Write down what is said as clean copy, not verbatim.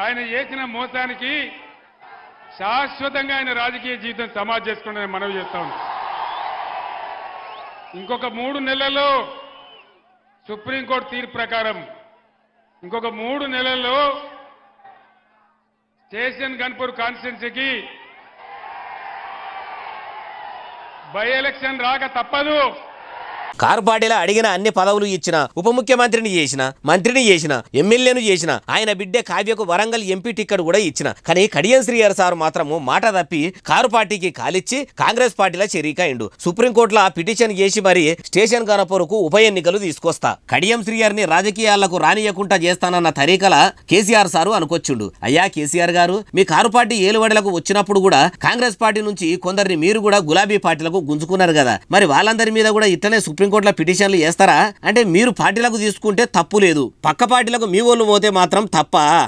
ఆయన చేసిన మోసానికి శాశ్వతంగా ఆయన రాజకీయ జీవితం సమాధి చేసుకుంటానని మనవి చేస్తా ఉన్నాం. ఇంకొక 3 నెలల్లో సుప్రీంకోర్టు తీర్పు ప్రకారం ఇంకొక 3 నెలల్లో స్టేషన్ గన్పూర్ కాన్స్టిట్యున్సీకి బై ఎలక్షన్ రాక తప్పదు. కారు పార్టీలో అడిగిన అన్ని పదవులు ఇచ్చిన, ఉప ముఖ్యమంత్రిని చేసిన, మంత్రిని చేసిన, ఎమ్మెల్యేను చేసిన, ఆయన బిడ్డే కావ్యకు వరంగల్ ఎంపీ టికెట్ కూడా ఇచ్చిన. కానీ కడియం శ్రీహరి సార్ మాత్రము మాట తప్పి కారు పార్టీకి కాలిచ్చి కాంగ్రెస్ పార్టీలో చెరికాయిండు. సుప్రీంకోర్టులో పిటిషన్ చేసి మరి స్టేషన్ గనపూర్కు ఉప ఎన్నికలు తీసుకొస్తా, కడియం శ్రీహరిని రాజకీయాలకు రానియకుండా చేస్తానన్న తరీకల కేసీఆర్ సారు అనుకొచ్చిండు. అయ్యా కేసీఆర్ గారు, మీ కారు పార్టీ ఏలుబడిలకు వచ్చినప్పుడు కూడా కాంగ్రెస్ పార్టీ నుంచి కొందరిని మీరు కూడా గులాబీ పార్టీలకు గుంజుకున్నారు కదా, మరి వాళ్ళందరి మీద కూడా ఇట్లనే సుప్రీంకోర్టులో పిటిషన్లు చేస్తారా? అంటే మీరు పార్టీలకు తీసుకుంటే తప్పు లేదు, పక్క పార్టీలకు మీ వాళ్ళు పోతే మాత్రం తప్ప?